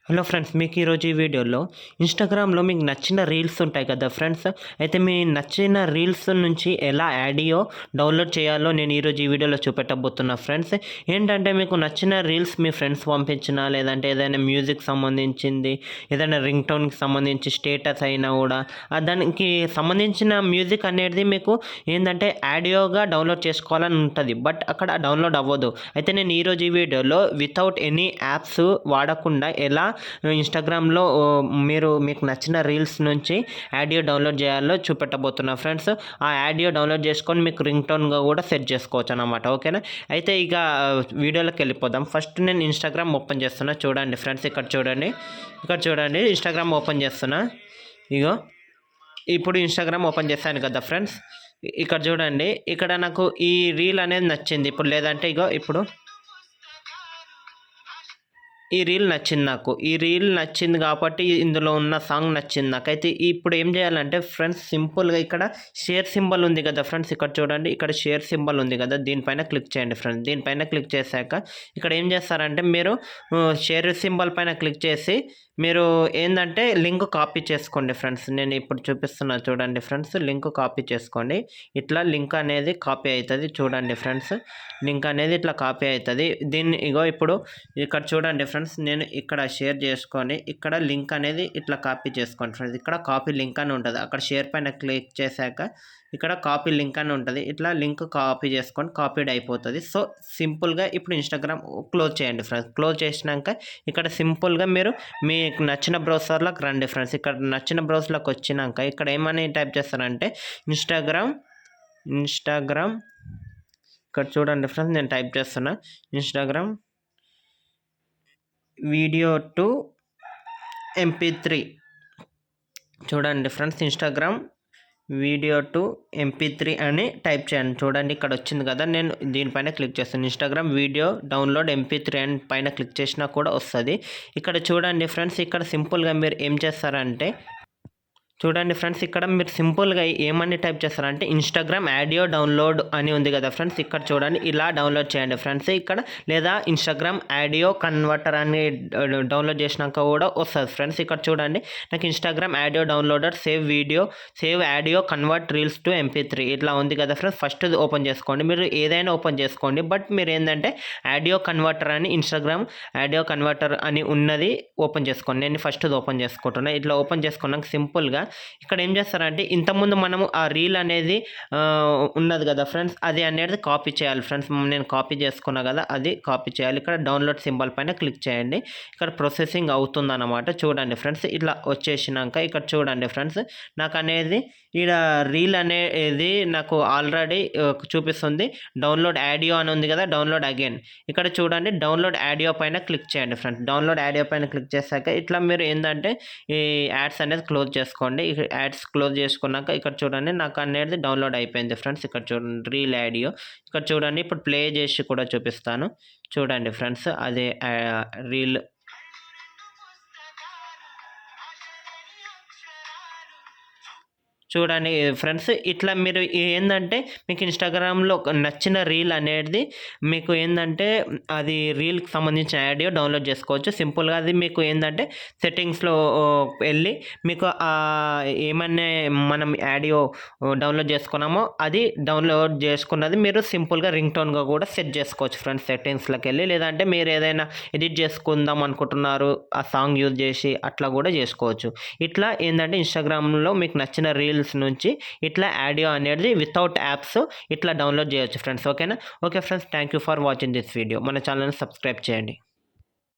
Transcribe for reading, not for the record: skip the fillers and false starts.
Hello friends, మీకు ఈరోజు ఈ వీడియోలో ఇన్స్టాగ్రామ్లో మీకు నచ్చిన రీల్స్ ఉంటాయి కదా ఫ్రెండ్స్. అయితే మీ నచ్చిన రీల్స్ నుంచి ఎలా ఆడియో డౌన్లోడ్ చేయాలో నేను ఈరోజు ఈ వీడియోలో చూపెట్టబోతున్నా ఫ్రెండ్స్. ఏంటంటే మీకు నచ్చిన రీల్స్ మీ ఫ్రెండ్స్ పంపించిన, లేదంటే ఏదైనా మ్యూజిక్ సంబంధించింది, ఏదైనా రింగ్ టోన్కి సంబంధించి స్టేటస్ అయినా కూడా దానికి సంబంధించిన మ్యూజిక్ అనేది మీకు ఏంటంటే ఆడియోగా డౌన్లోడ్ చేసుకోవాలని ఉంటుంది. బట్ అక్కడ డౌన్లోడ్ అవ్వదు. అయితే నేను ఈరోజు ఈ వీడియోలో వితౌట్ ఎనీ యాప్స్ వాడకుండా ఎలా ఇన్స్టాగ్రామ్లో మీకు నచ్చిన రీల్స్ నుంచి ఆడియో డౌన్లోడ్ చేయాలో చూపెట్టబోతున్నా ఫ్రెండ్స్. ఆ ఆడియో డౌన్లోడ్ చేసుకొని మీకు రింగ్ టోన్గా కూడా సెట్ చేసుకోవచ్చు అన్నమాట. ఓకేనా? అయితే ఇక వీడియోలోకి వెళ్ళిపోదాం. ఫస్ట్ నేను ఇన్స్టాగ్రామ్ ఓపెన్ చేస్తున్నా. చూడండి ఫ్రెండ్స్, ఇక్కడ చూడండి ఇన్స్టాగ్రామ్ ఓపెన్ చేస్తున్నా. ఇగో ఇప్పుడు ఇన్స్టాగ్రామ్ ఓపెన్ చేశాను కదా ఫ్రెండ్స్. ఇక్కడ చూడండి, ఇక్కడ నాకు ఈ రీల్ అనేది నచ్చింది. ఇప్పుడు లేదంటే ఇప్పుడు ఈ రీల్ నచ్చింది కాబట్టి ఇందులో ఉన్న సాంగ్ నచ్చింది నాకైతే. ఇప్పుడు ఏం చేయాలంటే ఫ్రెండ్స్, సింపుల్గా ఇక్కడ షేర్ సింబల్ ఉంది కదా ఫ్రెండ్స్, ఇక్కడ చూడండి, ఇక్కడ షేర్ సింబల్ ఉంది కదా, దీనిపైన క్లిక్ చేయండి ఫ్రెండ్స్. దీనిపైన క్లిక్ చేశాక ఇక్కడ ఏం చేస్తారంటే మీరు షేర్ సింబల్ పైన క్లిక్ చేసి మీరు ఏంటంటే లింక్ కాపీ చేసుకోండి ఫ్రెండ్స్. నేను ఇప్పుడు చూపిస్తున్నా చూడండి ఫ్రెండ్స్, లింక్ కాపీ చేసుకోండి. ఇట్లా లింక్ అనేది కాపీ అవుతుంది. చూడండి ఫ్రెండ్స్, లింక్ అనేది ఇట్లా కాపీ అవుతుంది. దీన్ని ఇప్పుడు ఇక్కడ చూడండి ఫ్రెండ్స్, నేను ఇక్కడ షేర్ చేసుకొని ఇక్కడ లింక్ అనేది ఇట్లా కాపీ చేసుకోండి ఫ్రెండ్స్. ఇక్కడ కాపీ లింక్ అని ఉంటుంది. అక్కడ షేర్ పైన క్లిక్ చేశాక ఇక్కడ కాపీ లింక్ అని ఉంటుంది. ఇట్లా లింక్ కాపీ చేసుకొని కాపీడ్ అయిపోతుంది. సో సింపుల్గా ఇప్పుడు ఇన్స్టాగ్రామ్ క్లోజ్ చేయండి ఫ్రెండ్స్. క్లోజ్ చేసినాక ఇక్కడ సింపుల్గా మీరు మీకు నచ్చిన బ్రౌజర్లోకి రండి ఫ్రెండ్స్. ఇక్కడ నచ్చిన బ్రౌజర్లోకి వచ్చినాక ఇక్కడ ఏమని టైప్ చేస్తారంటే ఇన్స్టాగ్రామ్ ఇక్కడ చూడండి ఫ్రెండ్స్, నేను టైప్ చేస్తున్నా ఇన్స్టాగ్రామ్ వీడియో టు MP3. చూడండి friends, Instagram video to MP3 అని టైప్ చేయండి. చూడండి ఇక్కడ వచ్చింది కదా, నేను దీనిపైన క్లిక్ చేస్తాను. ఇన్స్టాగ్రామ్ వీడియో డౌన్లోడ్ MP3 అని పైన క్లిక్ చేసినా కూడా వస్తుంది. ఇక్కడ చూడండి ఫ్రెండ్స్, ఇక్కడ సింపుల్గా మీరు ఏం చేస్తారంటే చూడండి ఫ్రెండ్స్, ఇక్కడ మీరు సింపుల్గా ఏమని టైప్ చేస్తారంటే ఇన్స్టాగ్రామ్ ఆడియో డౌన్లోడ్ అని ఉంది కదా ఫ్రెండ్స్, ఇక్కడ చూడండి ఇలా డౌన్లోడ్ చేయండి ఫ్రెండ్స్. ఇక్కడ లేదా ఇన్స్టాగ్రామ్ ఆడియో కన్వర్టర్ అని డౌన్లోడ్ చేసినాక కూడా వస్తుంది ఫ్రెండ్స్. ఇక్కడ చూడండి, నాకు Instagram audio downloader save audio convert reels to MP3 ఇట్లా ఉంది కదా ఫ్రెండ్స్. ఫస్ట్ ఓపెన్ చేసుకోండి. మీరు ఏదైనా ఓపెన్ చేసుకోండి, బట్ మీరు ఏంటంటే ఆడియో కన్వర్టర్ అని ఇన్స్టాగ్రామ్ ఆడియో కన్వర్టర్ అని ఉన్నది ఓపెన్ చేసుకోండి. నేను ఫస్ట్ ఓపెన్ చేసుకుంటున్నాను. ఇట్లా ఓపెన్ చేసుకున్నాక సింపుల్గా ఇక్కడ ఏం చేస్తారంటే ఇంతకుముందు మనము ఆ రీల్ అనేది ఉన్నది కదా ఫ్రెండ్స్, అది అనేది కాపీ చేయాలి ఫ్రెండ్స్. నేను కాపీ చేసుకున్నా కదా, అది కాపీ చేయాలి. ఇక్కడ డౌన్లోడ్ సింబల్ పైన క్లిక్ చేయండి. ఇక్కడ ప్రాసెసింగ్ అవుతుందన్నమాట. చూడండి ఫ్రెండ్స్, ఇట్లా వచ్చేసినాక ఇక్కడ చూడండి ఫ్రెండ్స్, నాకు అనేది ఇక్కడ రీల్ అనేది నాకు ఆల్రెడీ చూపిస్తుంది. డౌన్లోడ్ ఆడియో అని ఉంది కదా, డౌన్లోడ్ అగైన్. ఇక్కడ చూడండి, డౌన్లోడ్ ఆడియో పైన క్లిక్ చేయండి ఫ్రెండ్స్. డౌన్లోడ్ ఆడియో పైన క్లిక్ చేశాక ఇట్లా మీరు ఏంటంటే ఈ యాడ్స్ అనేది క్లోజ్ చేసుకోండి. యాడ్స్ క్లోజ్ చేసుకున్నాక ఇక్కడ చూడండి, నాకు అనేది డౌన్లోడ్ అయిపోయింది ఫ్రెండ్స్. ఇక్కడ చూడండి రీల్ ఆడియో. ఇక్కడ చూడండి, ఇప్పుడు ప్లే చేసి కూడా చూపిస్తాను. చూడండి ఫ్రెండ్స్, అదే రీల్. చూడండి ఫ్రెండ్స్, ఇట్లా మీరు ఏంటంటే మీకు ఇన్స్టాగ్రామ్లో నచ్చిన రీల్ అనేది మీకు ఏంటంటే అది రీల్కి సంబంధించిన ఆడియో డౌన్లోడ్ చేసుకోవచ్చు సింపుల్గా. అది మీకు ఏంటంటే సెట్టింగ్స్లో వెళ్ళి మీకు ఏమన్నా మనం ఆడియో డౌన్లోడ్ చేసుకున్నామో అది డౌన్లోడ్ చేసుకున్నది మీరు సింపుల్గా రింగ్ టోన్గా కూడా సెట్ చేసుకోవచ్చు ఫ్రెండ్స్ సెట్టింగ్స్లోకి వెళ్ళి. లేదంటే మీరు ఏదైనా ఎడిట్ చేసుకుందాం అనుకుంటున్నారు ఆ సాంగ్ యూజ్ చేసి, అట్లా కూడా చేసుకోవచ్చు. ఇట్లా ఏంటంటే ఇన్స్టాగ్రామ్లో మీకు నచ్చిన రీల్స్ నుంచి ఇట్లా ఆడియో అనేది వితౌట్ యాప్స్ ఇట్లా డౌన్లోడ్ చేయొచ్చు ఫ్రెండ్స్. ఓకేనా? Okay friends, thank you for watching this video. మన ఛానల్ని సబ్స్క్రైబ్ చేయండి.